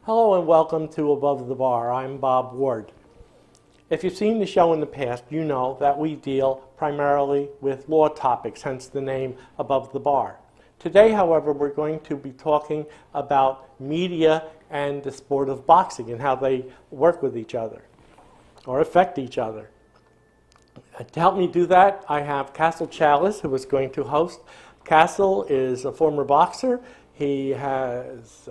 Hello and welcome to Above the Bar. I'm Bob Ward. If you've seen the show in the past, you know that we deal primarily with law topics, hence the name Above the Bar. Today, however, we're going to be talking about media and the sport of boxing and how they work with each other or affect each other. To help me do that, I have Castle Chalice, who is going to host. Castle is a former boxer. He has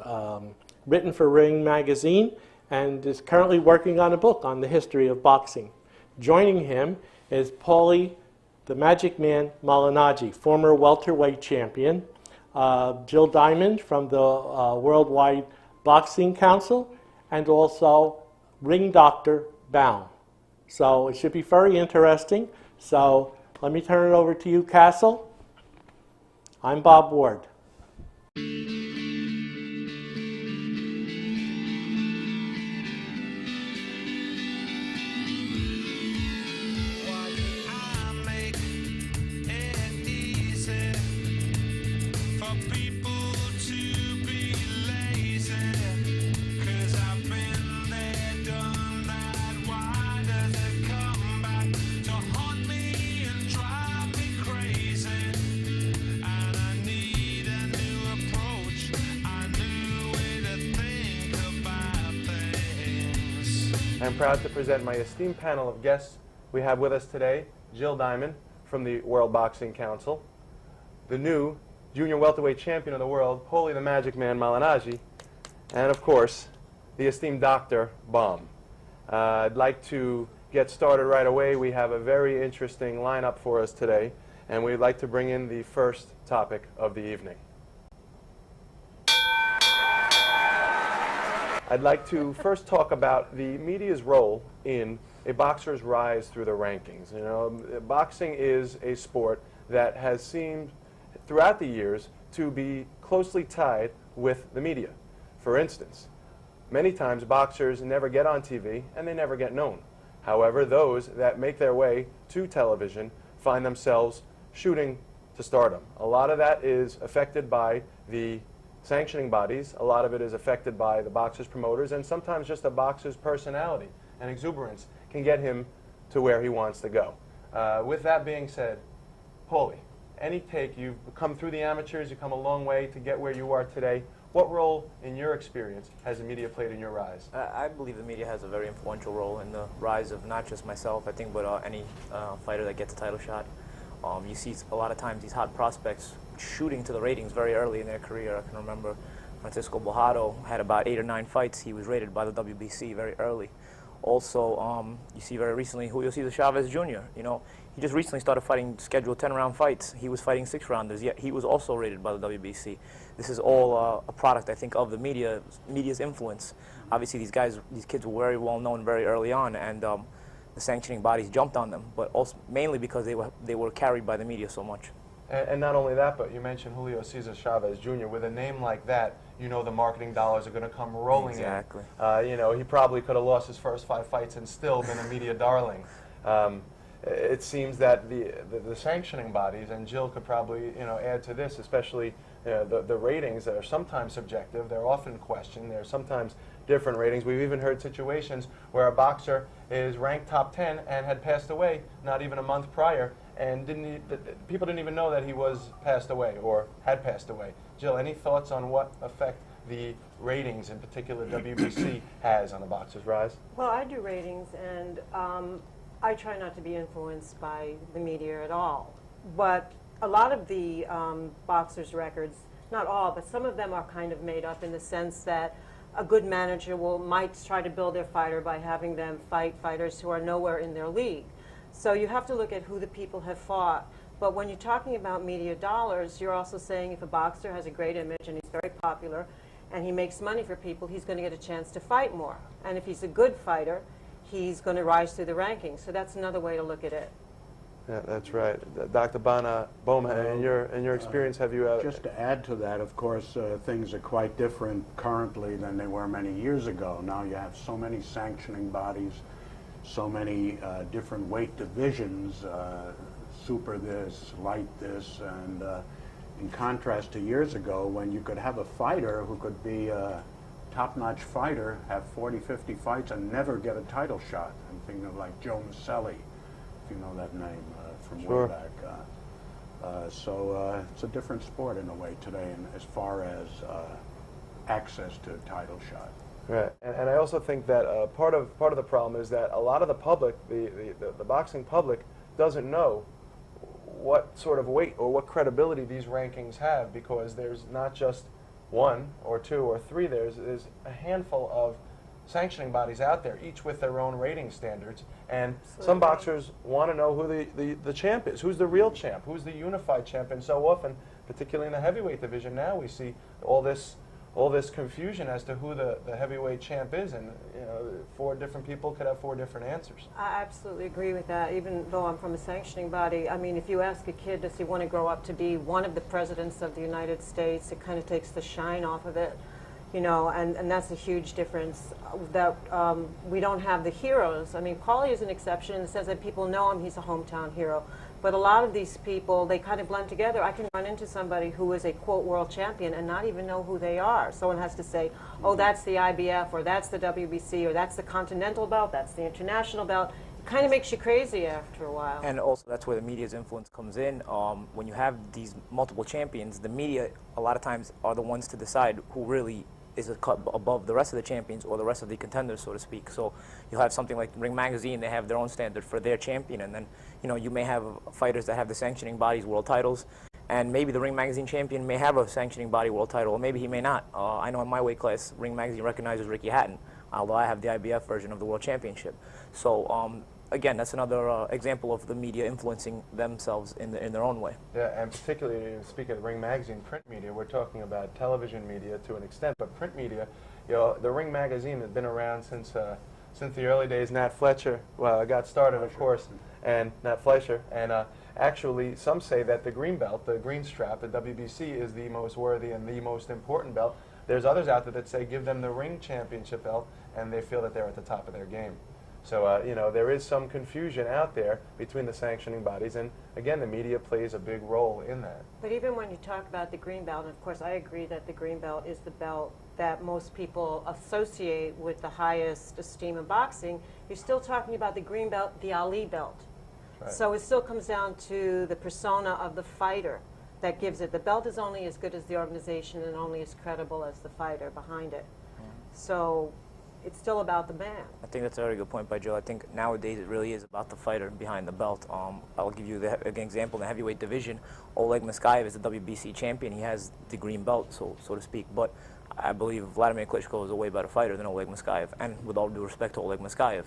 written for Ring magazine and is currently working on a book on the history of boxing. Joining him is Pauli, the Magic Man Malinaggi, former welterweight champion, Jill Diamond from the Worldwide Boxing Council, and also Ring Doctor Baum. So it should be very interesting. So let me turn it over to you, Castle. I'm Bob Ward. I'm proud to present my esteemed panel of guests. We have with us today Jill Diamond from the World Boxing Council, the new junior welterweight champion of the world, Pauli the Magic Man Malinaggi, and of course, the esteemed Dr. Baum. I'd like to get started right away. We have a very interesting lineup for us today, and we'd like to bring in the first topic of the evening. I'd like to first talk about the media's role in a boxer's rise through the rankings. You know, boxing is a sport that has seemed throughout the years to be closely tied with the media. For instance, many times boxers never get on TV and they never get known. However, those that make their way to television find themselves shooting to stardom. A lot of that is affected by the sanctioning bodies. A lot of it is affected by the boxer's promoters, and sometimes just a boxer's personality and exuberance can get him to where he wants to go. With that being said, Pauli, any take? You've come through the amateurs, you've come a long way to get where you are today. What role, in your experience, has the media played in your rise? I believe the media has a very influential role in the rise of not just myself, I think, but any fighter that gets a title shot. You see a lot of times these hot prospects shooting to the ratings very early in their career. I can remember Francisco Bojado had about 8 or 9 fights. He was rated by the WBC very early. Also, you see very recently Julio Cesar Chavez Jr. You know, he just recently started fighting scheduled 10-round fights. He was fighting 6-rounders, yet he was also rated by the WBC. This is all a product, I think, of the media's influence. Obviously, these kids were very well known very early on, and the sanctioning bodies jumped on them, but also mainly because they were carried by the media so much. And not only that, but you mentioned Julio Cesar Chavez Jr. With a name like that, you know the marketing dollars are going to come rolling in. Exactly. You know, he probably could have lost his first 5 fights and still been a media darling. It seems that the sanctioning bodies, and Jill could probably add to this, especially the ratings that are sometimes subjective. They're often questioned. They're sometimes different ratings. We've even heard situations where a boxer is ranked top 10 and had passed away not even a month prior, and people didn't even know that he was passed away or had passed away. Jill, any thoughts on what effect the ratings, in particular WBC, has on a boxer's rise? Well, I do ratings, and I try not to be influenced by the media at all. But a lot of the boxers' records, not all, but some of them are kind of made up in the sense that a good manager might try to build their fighter by having them fight fighters who are nowhere in their league. So you have to look at who the people have fought. But when you're talking about media dollars, you're also saying if a boxer has a great image and he's very popular and he makes money for people, he's going to get a chance to fight more. And if he's a good fighter, he's going to rise through the rankings. So that's another way to look at it. Yeah, that's right. Dr. Baum, in your experience, have you... Just to add to that, of course, things are quite different currently than they were many years ago. Now you have so many sanctioning bodies, so many different weight divisions, super this, light this, and in contrast to years ago when you could have a fighter who could be top-notch fighter have 40, 50 fights and never get a title shot. I'm thinking of like Joe Maselli, if you know that name from Sure. way back. So it's a different sport in a way today, and as far as access to a title shot. Right, and I also think that part of the problem is that a lot of the public, the boxing public, doesn't know what sort of weight or what credibility these rankings have, because there's not just one or two or three. There's a handful of sanctioning bodies out there, each with their own rating standards, and some boxers want to know who the champ is, who's the real champ, who's the unified champ, and so often, particularly in the heavyweight division now, we see all this confusion as to who the heavyweight champ is, and you know, 4 different people could have 4 different answers. I absolutely agree with that, even though I'm from a sanctioning body. I mean, if you ask a kid, does he want to grow up to be one of the presidents of the United States, it kind of takes the shine off of it, you know, and that's a huge difference, that we don't have the heroes. I mean, Pauli is an exception in the sense that people know him, he's a hometown hero. But a lot of these people, they kind of blend together. I can run into somebody who is a, quote, world champion and not even know who they are. Someone has to say, oh, that's the IBF, or that's the WBC, or that's the Continental belt, that's the International belt. It kind of makes you crazy after a while. And also, that's where the media's influence comes in. When you have these multiple champions, the media, a lot of times, are the ones to decide who really is a cut above the rest of the champions or the rest of the contenders, so to speak. So you'll have something like Ring Magazine, they have their own standard for their champion, and then you may have fighters that have the sanctioning body's world titles, and maybe the Ring Magazine champion may have a sanctioning body world title, or maybe he may not. I know in my weight class, Ring Magazine recognizes Ricky Hatton, although I have the IBF version of the world championship. So again, that's another example of the media influencing themselves in their own way. Yeah, and particularly, speaking of Ring Magazine, print media, we're talking about television media to an extent, but print media, the Ring Magazine has been around since the early days. Nat Fletcher got started, of course, and Nat Fleischer, and actually some say that the green belt, the green strap, the WBC, is the most worthy and the most important belt. There's others out there that say give them the Ring Championship belt, and they feel that they're at the top of their game. So, there is some confusion out there between the sanctioning bodies, and again, the media plays a big role in that. But even when you talk about the green belt, and of course I agree that the green belt is the belt that most people associate with the highest esteem in boxing, you're still talking about the green belt, the Ali belt. Right. So it still comes down to the persona of the fighter that gives it. The belt is only as good as the organization and only as credible as the fighter behind it. So it's still about the man. I think that's a very good point by Joe. I think nowadays it really is about the fighter behind the belt. I'll give you an example in the heavyweight division. Oleg Muskayev is the WBC champion. He has the green belt, so to speak. But I believe Vladimir Klitschko is a way better fighter than Oleg Muskayev, and with all due respect to Oleg Muskayev.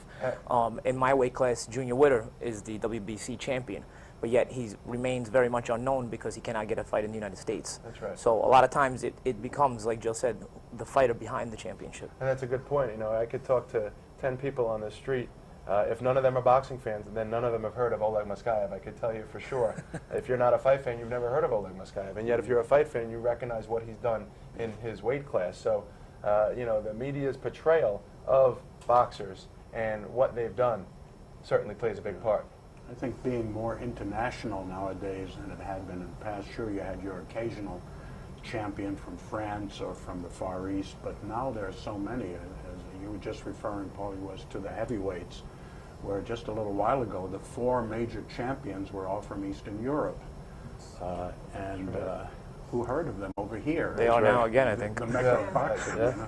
In my weight class, Junior Witter is the WBC champion, but yet he remains very much unknown because he cannot get a fight in the United States. That's right. So a lot of times it becomes, like Joe said, the fighter behind the championship. And that's a good point. I could talk to 10 people on the street. If none of them are boxing fans, then none of them have heard of Oleg Muskayev. I could tell you for sure. If you're not a fight fan, you've never heard of Oleg Muskayev. And yet, if you're a fight fan, you recognize what he's done in his weight class. So, the media's portrayal of boxers and what they've done certainly plays a big part. I think being more international nowadays than it had been in the past. Sure, you had your occasional champion from France or from the Far East, but now there are so many. As you were just referring, Pauli, was to the heavyweights, where just a little while ago the 4 major champions were all from Eastern Europe. Who heard of them over here? They are now again, I think. The Mecca of boxing. Yeah.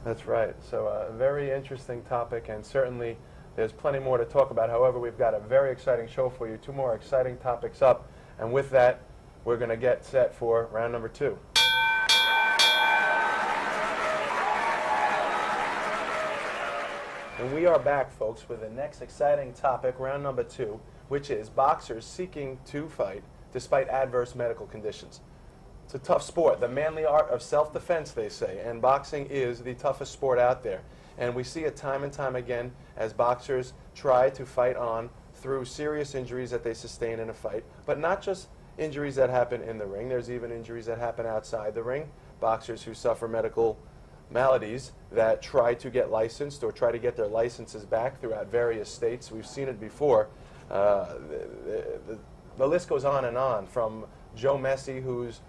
That's right. So a very interesting topic, and certainly there's plenty more to talk about. However, we've got a very exciting show for you, 2 more exciting topics up, and with that, we're going to get set for round number 2. And we are back, folks, with the next exciting topic, round number 2, which is boxers seeking to fight despite adverse medical conditions. It's a tough sport, the manly art of self-defense, they say, and boxing is the toughest sport out there. And we see it time and time again as boxers try to fight on through serious injuries that they sustain in a fight, but not just injuries that happen in the ring. There's even injuries that happen outside the ring. Boxers who suffer medical maladies that try to get licensed or try to get their licenses back throughout various states. We've seen it before. The list goes on, from Joe Messi, who's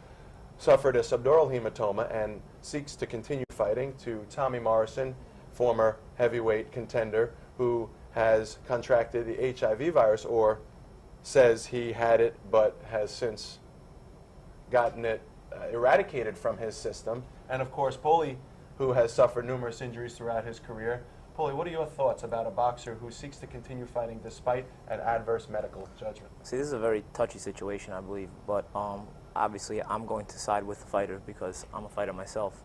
suffered a subdural hematoma and seeks to continue fighting, to Tommy Morrison, former heavyweight contender who has contracted the HIV virus, or says he had it but has since gotten it eradicated from his system. And of course, Pauli, who has suffered numerous injuries throughout his career. Pauli, what are your thoughts about a boxer who seeks to continue fighting despite an adverse medical judgment? See, this is a very touchy situation, I believe, but obviously I'm going to side with the fighter because I'm a fighter myself.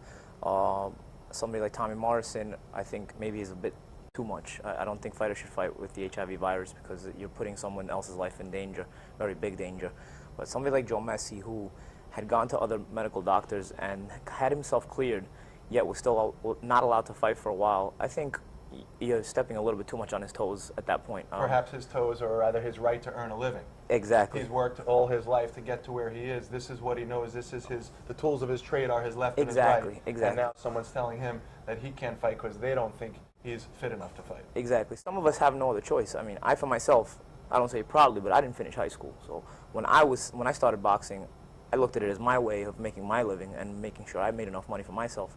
Somebody like Tommy Morrison, I think maybe is a bit too much. I don't think fighters should fight with the HIV virus because you're putting someone else's life in danger, very big danger. But somebody like Joe Messi, who had gone to other medical doctors and had himself cleared, yet was still not allowed to fight for a while, I think you're stepping a little bit too much on his toes at that point. Perhaps his toes, or rather his right to earn a living. Exactly. He's worked all his life to get to where he is. This is what he knows. This is the tools of his trade are his left and his right. Exactly. And now someone's telling him that he can't fight because they don't think he's fit enough to fight. Exactly. Some of us have no other choice. I mean, I for myself, I don't say it proudly, but I didn't finish high school. So when I started boxing, I looked at it as my way of making my living and making sure I made enough money for myself.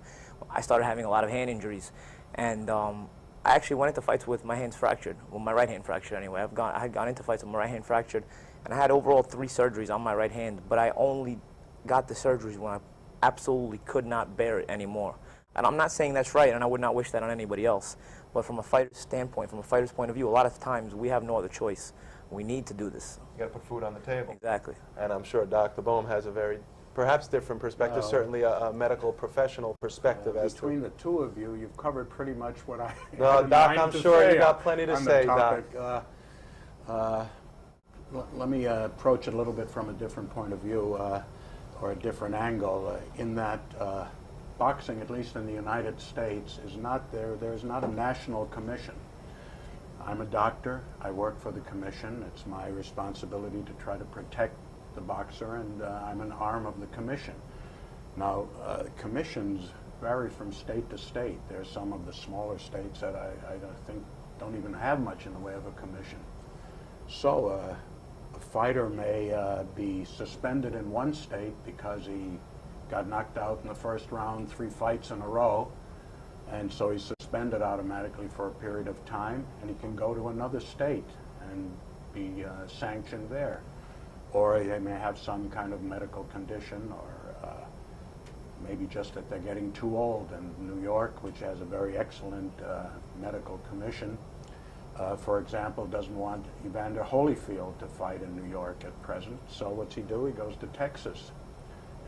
I started having a lot of hand injuries, and I actually went into fights with my hands fractured, well, my right hand fractured anyway. I had gone into fights with my right hand fractured, and I had overall 3 surgeries on my right hand, but I only got the surgeries when I absolutely could not bear it anymore. And I'm not saying that's right, and I would not wish that on anybody else, but from a fighter's standpoint, from a fighter's point of view, a lot of times we have no other choice. We need to do this. You got to put food on the table. Exactly. And I'm sure Dr. Boehm has a very, perhaps different perspective, certainly a medical professional perspective as between the two of you, you've covered pretty much what I No, had in Doc, mind I'm to sure say you got plenty to on the say, topic. Doc. Let me approach it a little bit from a different point of view, or a different angle, in that boxing, at least in the United States, is not there. There's not a national commission. I'm a doctor. I work for the commission. It's my responsibility to try to protect the boxer, and I'm an arm of the commission. Now, commissions vary from state to state. There's some of the smaller states that I think don't even have much in the way of a commission. So a fighter may be suspended in one state because he got knocked out in the first round 3 fights in a row, and so he's suspended automatically for a period of time, and he can go to another state and be sanctioned there. Or they may have some kind of medical condition, or maybe just that they're getting too old. And New York, which has a very excellent medical commission, for example, doesn't want Evander Holyfield to fight in New York at present. So what's he do? He goes to Texas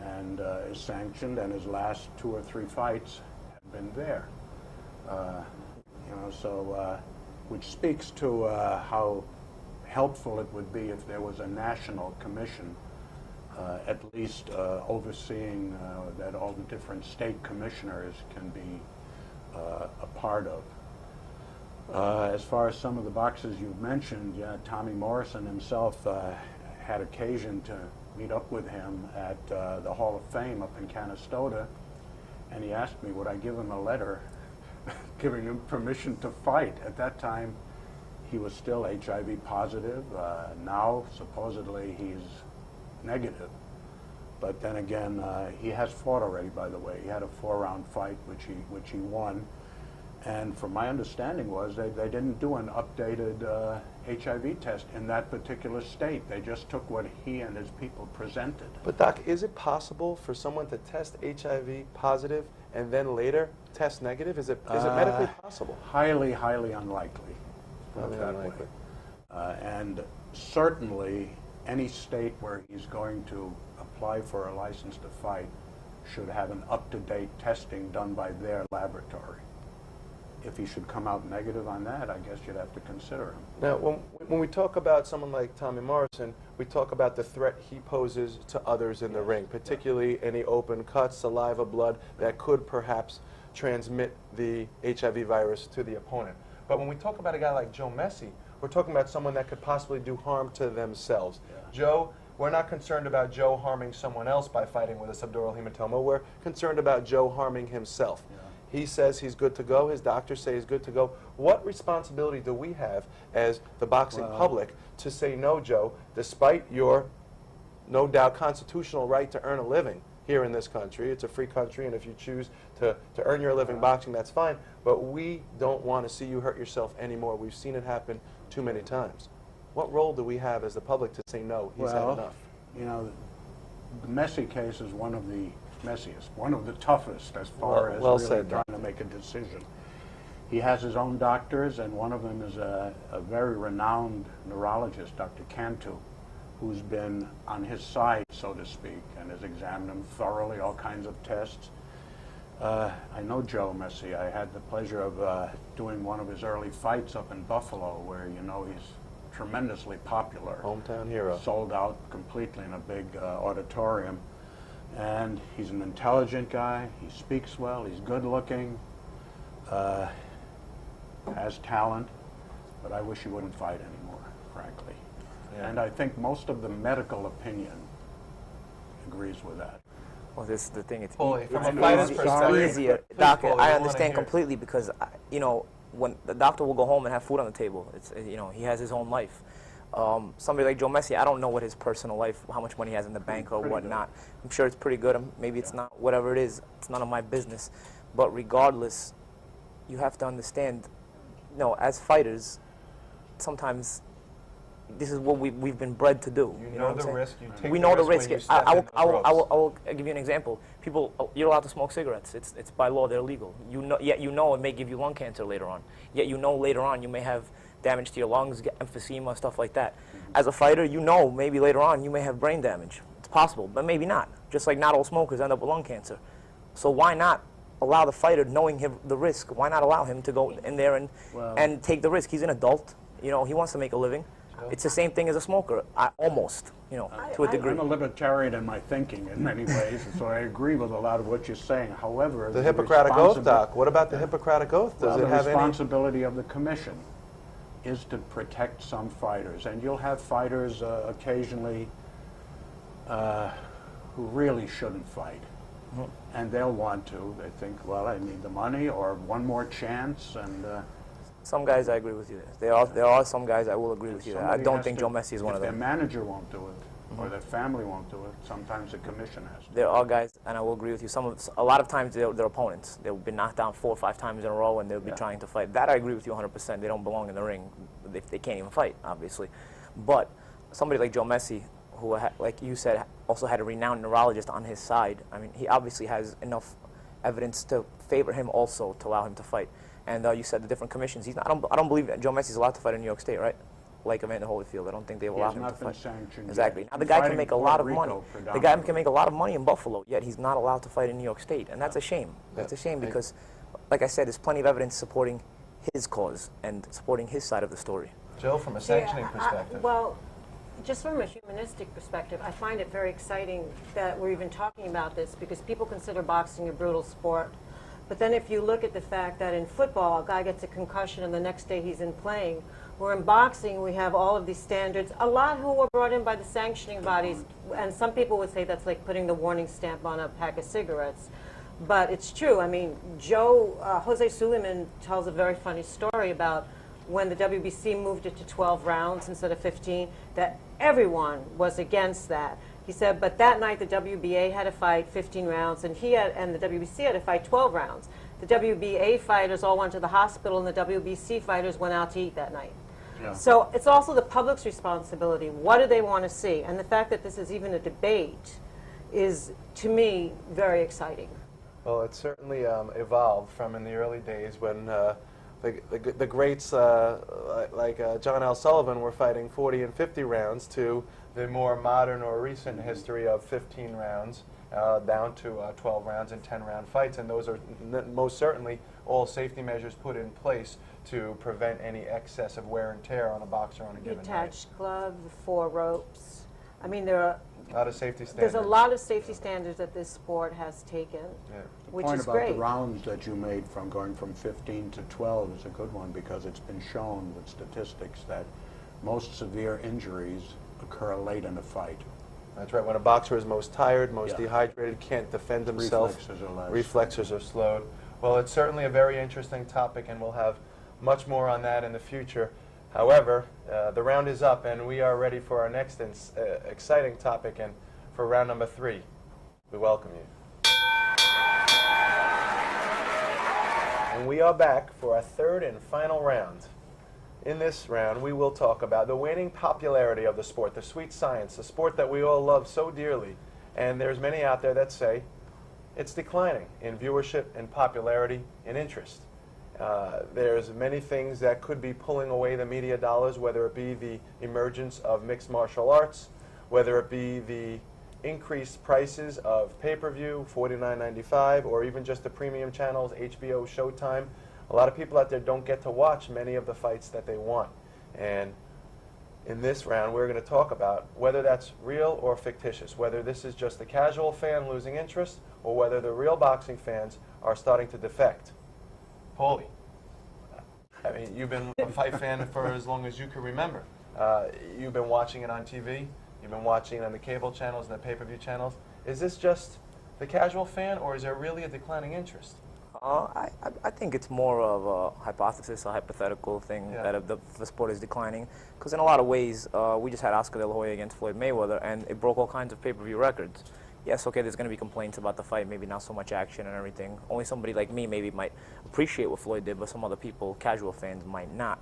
and is sanctioned, and his last 2 or 3 fights have been there. Which speaks to how helpful it would be if there was a national commission, at least overseeing that all the different state commissioners can be a part of. As far as some of the boxers you've mentioned, Tommy Morrison himself had occasion to meet up with him at the Hall of Fame up in Canastota, and he asked me would I give him a letter giving him permission to fight. At that time, he was still HIV positive. Now, supposedly, he's negative. But then again, he has fought already, by the way. He had a 4-round fight, which he won. And from my understanding was they didn't do an updated HIV test in that particular state. They just took what he and his people presented. But Doc, is it possible for someone to test HIV positive and then later test negative? Is it medically possible? Highly, highly unlikely. Highly unlikely. And certainly any state where he's going to apply for a license to fight should have an up-to-date testing done by their laboratory. If he should come out negative on that, I guess you'd have to consider him. Now, when we talk about someone like Tommy Morrison, we talk about the threat he poses to others in the ring, particularly any open cuts, saliva, blood that could perhaps transmit the HIV virus to the opponent. But when we talk about a guy like Joe Messi, we're talking about someone that could possibly do harm to themselves. Yeah. Joe, we're not concerned about Joe harming someone else by fighting with a subdural hematoma. We're concerned about Joe harming himself. Yeah. He says he's good to go. His doctors say he's good to go. What responsibility do we have as the boxing public to say, no, Joe, despite your, no doubt, constitutional right to earn a living, here in this country. It's a free country, and if you choose to earn your living boxing, that's fine. But we don't want to see you hurt yourself anymore. We've seen it happen too many times. What role do we have as the public to say, no, he's had enough? You know, the Messi case is one of the messiest, one of the toughest as far as well really said, trying to make a decision. He has his own doctors, and one of them is a very renowned neurologist, Dr. Cantu, who's been on his side, so to speak, and has examined him thoroughly, all kinds of tests. I know Joe Messi. I had the pleasure of doing one of his early fights up in Buffalo, where, you know, he's tremendously popular. Hometown hero. Sold out completely in a big auditorium. And he's an intelligent guy. He speaks well. He's good looking. Has talent. But I wish he wouldn't fight anymore, frankly. Yeah. And I think most of the medical opinion agrees with that. Well, this is the thing. It's Paulie, from a it's fighter's easy- perspective, easier. please, Doctor, Paulie, we I wanna understand hear it. completely because, you know, when the doctor will go home and have food on the table, it's, you know, he has his own life. Somebody like Joe Messi, I don't know what his personal life, how much money he has in the bank or Pretty whatnot. I'm sure it's pretty good. Maybe it's not. Whatever it is, it's none of my business. But regardless, you have to understand, you know, as fighters, sometimes this is what we've been bred to do. You know know what I'm the saying? risk. You take We the know the risk risk. when you step into the ropes. I will give you an example. People, you're allowed to smoke cigarettes. It's by law, they're legal. You know, yet you know it may give you lung cancer later on. Yet you know later on you may have damage to your lungs, emphysema, stuff like that. As a fighter, you know maybe later on you may have brain damage. It's possible, but maybe not. Just like not all smokers end up with lung cancer. So why not allow the fighter, knowing the risk, why not allow him to go in there and take the risk? He's an adult. You know, he wants to make a living. It's the same thing as a smoker, almost, you know, to a degree. I'm a libertarian in my thinking in many ways, and so I agree with a lot of what you're saying. However, The Hippocratic Oath, Doc. What about the Hippocratic Oath? Does Well, it the have any? responsibility of the commission is to protect some fighters, and you'll have fighters occasionally who really shouldn't fight, and they'll want to. They think, well, I need the money or one more chance, and Some guys I agree with you. There are some guys I will agree with you. I somebody don't has think to- Joe Messi is one of If them. their manager won't do it, or their family won't do it, sometimes the commission has to. There are guys, and I will agree with you. A lot of times they're opponents. They've been knocked down 4 or 5 times in a row, and they'll be trying to fight. That I agree with you 100%. They don't belong in the ring. They can't even fight, obviously. But somebody like Joe Messi, who, like you said, also had a renowned neurologist on his side. I mean, he obviously has enough evidence to favor him also to allow him to fight. And you said the different commissions. He's not, I don't believe that Joe Messi's allowed to fight in New York State, right? Like Evander Holyfield. I don't think they He allow has him to not been fight. sanctioned Exactly. yet. Now the He's guy can fighting make a Puerto lot of Rico money. The guy predominantly. can make a lot of money in Buffalo, yet he's not allowed to fight in New York State, and that's a shame. That's a shame because, like I said, there's plenty of evidence supporting his cause and supporting his side of the story. Jill, from a sanctioning perspective. Well, just from a humanistic perspective, I find it very exciting that we're even talking about this because people consider boxing a brutal sport. But then if you look at the fact that in football, a guy gets a concussion and the next day he's in playing, where in boxing we have all of these standards, a lot who were brought in by the sanctioning bodies, and some people would say that's like putting the warning stamp on a pack of cigarettes. But it's true. I mean, Jose Suleiman tells a very funny story about when the WBC moved it to 12 rounds instead of 15, that everyone was against that. He said, but that night the WBA had to fight 15 rounds, and the WBC had to fight 12 rounds. The WBA fighters all went to the hospital, and the WBC fighters went out to eat that night. Yeah. So it's also the public's responsibility. What do they want to see? And the fact that this is even a debate is, to me, very exciting. Well, it's certainly evolved from in the early days when the greats like John L. Sullivan were fighting 40 and 50 rounds to the more modern or recent history of 15 rounds down to 12 rounds and 10-round fights. And those are most certainly all safety measures put in place to prevent any excess of wear and tear on a boxer on a The given night. attached glove, the 4 ropes. I mean, there are. A lot of safety standards. There's a lot of safety standards that this sport has taken, Yeah. which point is about great. the rounds that you made from going from 15 to 12 is a good one because it's been shown with statistics that most severe injuries occur late in the fight. That's right. When a boxer is most tired, most Yeah. dehydrated, can't defend himself, Reflexes are less. reflexes are slowed. Well, it's certainly a very interesting topic, and we'll have much more on that in the future. However, the round is up, and we are ready for our next exciting topic, and for round number 3. We welcome you. And we are back for our third and final round. In this round, we will talk about the waning popularity of the sport, the sweet science, the sport that we all love so dearly. And there's many out there that say it's declining in viewership and popularity and interest. There's many things that could be pulling away the media dollars, whether it be the emergence of mixed martial arts, whether it be the increased prices of pay-per-view, $49.95, or even just the premium channels, HBO, Showtime. A lot of people out there don't get to watch many of the fights that they want. And in this round, we're going to talk about whether that's real or fictitious, whether this is just the casual fan losing interest, or whether the real boxing fans are starting to defect. Pauli, I mean, you've been a fight fan for as long as you can remember. You've been watching it on TV. You've been watching it on the cable channels and the pay-per-view channels. Is this just the casual fan, or is there really a declining interest? I think it's more of a hypothesis, a hypothetical thing, Yeah. that the sport is declining. Because in a lot of ways, we just had Oscar De La Hoya against Floyd Mayweather, and it broke all kinds of pay-per-view records. Yes, okay, there's going to be complaints about the fight, maybe not so much action and everything. Only somebody like me maybe might appreciate what Floyd did, but some other people, casual fans, might not.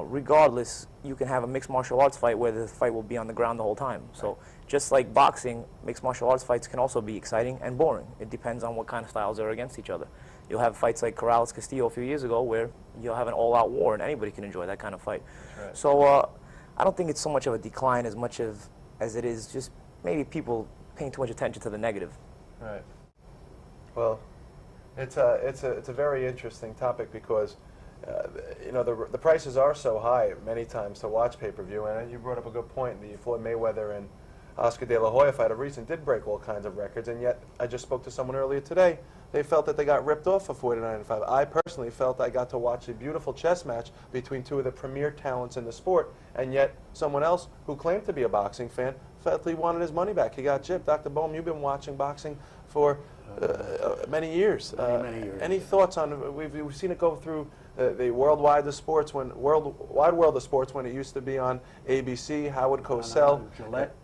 Regardless, you can have a mixed martial arts fight where the fight will be on the ground the whole time. So just like boxing, mixed martial arts fights can also be exciting and boring. It depends on what kind of styles are against each other. You'll have fights like Corrales-Castillo a few years ago where you'll have an all-out war and anybody can enjoy that kind of fight. Right. So I don't think it's so much of a decline as much as it is just maybe people paying too much attention to the negative. Right. Well, it's a very interesting topic because you know, the prices are so high many times to watch pay-per-view, and you brought up a good point. The Floyd Mayweather and Oscar De La Hoya fight of recent did break all kinds of records, and yet I just spoke to someone earlier today. They felt that they got ripped off for $49.05. I personally felt I got to watch a beautiful chess match between two of the premier talents in the sport, and yet someone else who claimed to be a boxing fan felt he wanted his money back. He got gypped. Dr. Bohm, you've been watching boxing for many years. Many years. Any thoughts on, we've seen it go through the worldwide of sports, world of sports, when it used to be on ABC, Howard Cosell. Gillette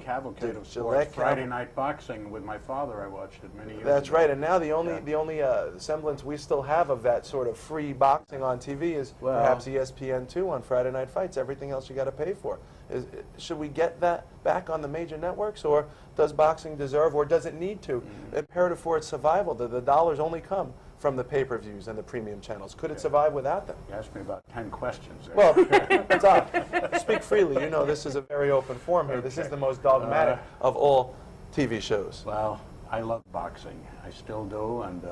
Cavalcade of Sports. Gillette Friday Night Boxing with my father. I watched it many years That's ago. right, and now the only semblance we still have of that sort of free boxing on TV is Well- perhaps ESPN2 on Friday Night Fights. Everything else you got to pay for. Should we get that back on the major networks, or does boxing deserve, or does it need to? Imperative for its survival. The dollars only come from the pay-per-views and the premium channels. Could it survive without them? You asked me about 10 questions there. Well, Doc, speak freely. You know this is a very open forum here. This is the most dogmatic of all TV shows. Well, I love boxing. I still do, and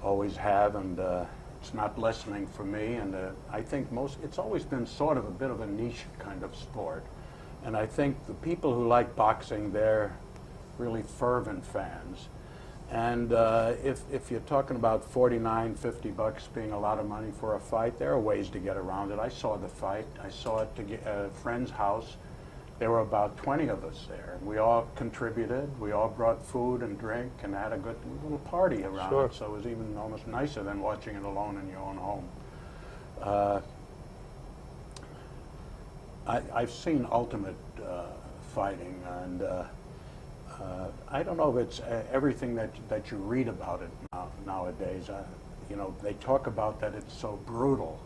always have, and it's not lessening for me. And I think it's always been sort of a bit of a niche kind of sport. And I think the people who like boxing, they're really fervent fans. And if you're talking about $49, $50 being a lot of money for a fight, there are ways to get around it. I saw the fight. I saw it at a friend's house. There were about 20 of us there. We all contributed. We all brought food and drink and had a good little party around Sure. it. So it was even almost nicer than watching it alone in your own home. I've seen Ultimate fighting, and I don't know if it's everything that you read about it nowadays. You know, they talk about that it's so brutal.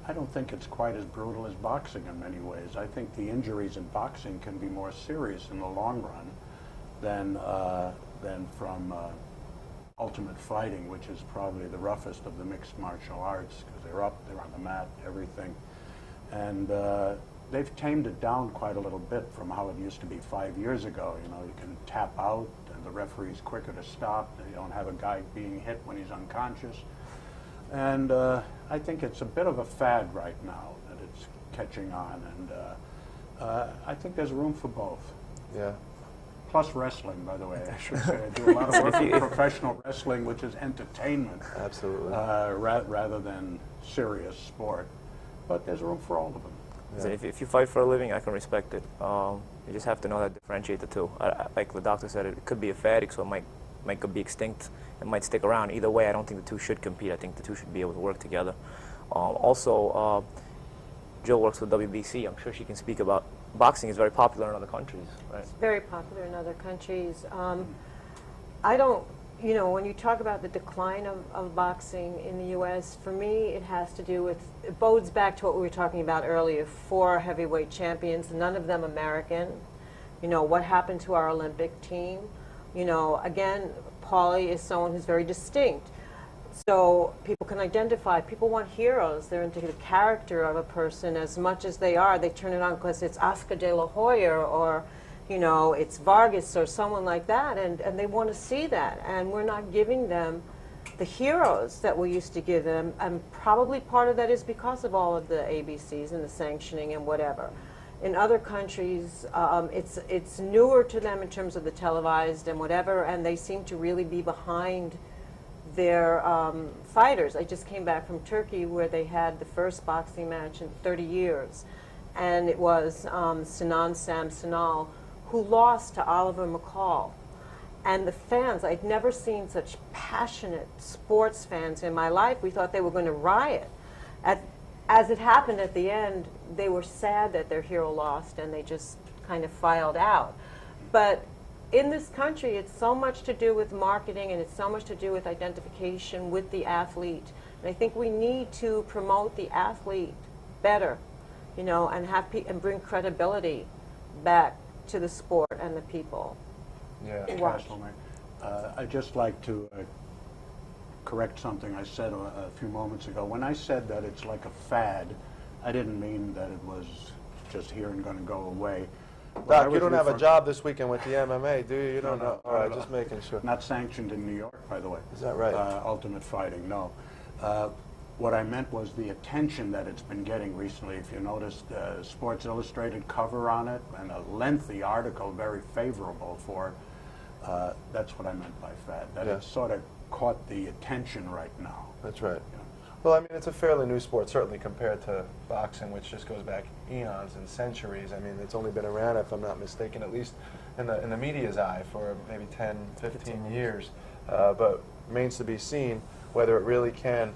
I don't think it's quite as brutal as boxing in many ways. I think the injuries in boxing can be more serious in the long run than from Ultimate Fighting, which is probably the roughest of the mixed martial arts, because they're up, they're on the mat, everything. And they've tamed it down quite a little bit from how it used to be 5 years ago. You know, you can tap out, and the referee's quicker to stop. You don't have a guy being hit when he's unconscious. And I think it's a bit of a fad right now that it's catching on, and I think there's room for both. Yeah. Plus wrestling, by the way, I should say. I do a lot of work in professional wrestling, which is entertainment, Absolutely. rather than serious sport. But there's room for all of them. So if you fight for a living, I can respect it. You just have to know how to differentiate the two. Like the doctor said, it could be a fad, so it might be extinct. It might stick around. Either way, I don't think the two should compete. I think the two should be able to work together. Also, Jill works with WBC. I'm sure she can speak about boxing is very popular in other countries, right? It's very popular in other countries. I don't, you know, when you talk about the decline of boxing in the U.S., for me it has to do with, it bodes back to what we were talking about earlier, 4 heavyweight champions, none of them American. You know, what happened to our Olympic team? You know, again, Pauli is someone who's very distinct. So people can identify, people want heroes. They're into the character of a person as much as they are. They turn it on because it's Oscar de la Hoya or, you know, it's Vargas or someone like that, and they want to see that. And we're not giving them the heroes that we used to give them, and probably part of that is because of all of the ABCs and the sanctioning and whatever. In other countries, it's newer to them in terms of the televised and whatever, and they seem to really be behind their fighters. I just came back from Turkey where they had the first boxing match in 30 years, and it was Sinan Samsonal, who lost to Oliver McCall. And the fans, I'd never seen such passionate sports fans in my life. We thought they were going to riot. As it happened at the end, they were sad that their hero lost, and they just kind of filed out. But in this country, it's so much to do with marketing, and it's so much to do with identification with the athlete. And I think we need to promote the athlete better, you know, and and bring credibility back to the sport and the people. Yeah. Councilman, I'd just like to correct something I said a few moments ago. When I said that it's like a fad, I didn't mean that it was just here and going to go away. Doc, you don't have a job this weekend with the MMA, do you? You don't know? All right, just making sure. Not sanctioned in New York, by the way. Is that right? Ultimate Fighting, no. What I meant was the attention that it's been getting recently. If you noticed, Sports Illustrated cover on it and a lengthy article, very favorable for. That's what I meant by fad. That Yeah. it's sort of caught the attention right now. That's right. Yeah. Well, I mean, it's a fairly new sport, certainly compared to boxing, which just goes back eons and centuries. I mean, it's only been around, if I'm not mistaken, at least in the media's eye for maybe 10, 15 years. But remains to be seen whether it really can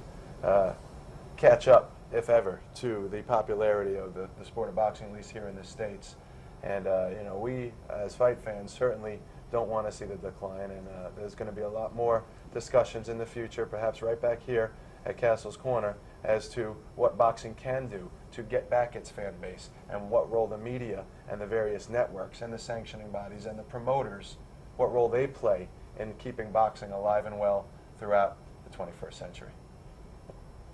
catch up, if ever, to the popularity of the sport of boxing, at least here in the States. And, you know, we, as fight fans, certainly don't want to see the decline. And there's going to be a lot more discussions in the future, perhaps right back here at Castle's Corner, as to what boxing can do to get back its fan base and what role the media and the various networks and the sanctioning bodies and the promoters, what role they play in keeping boxing alive and well throughout the 21st century.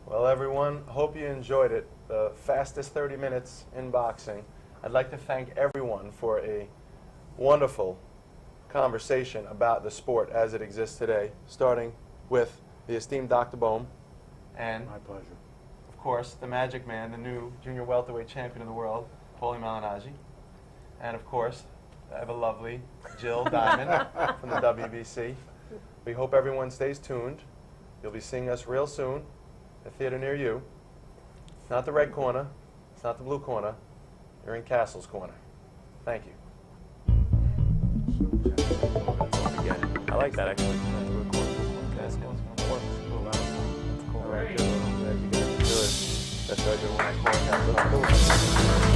Well, everyone, hope you enjoyed it. The fastest 30 minutes in boxing. I'd like to thank everyone for a wonderful conversation about the sport as it exists today, starting with the esteemed Dr. Bohm and, My pleasure. of course, the Magic Man, the new junior welterweight champion of the world, Pauli Malinaggi, and, of course, the ever lovely Jill Diamond from the WBC. We hope everyone stays tuned. You'll be seeing us real soon at a theater near you. It's not the red corner. It's not the blue corner. You're in Castle's Corner. Thank you. I like that actually. That's cool. All right, good. I'm glad you guys enjoyed it. That's what I do when I call Castle.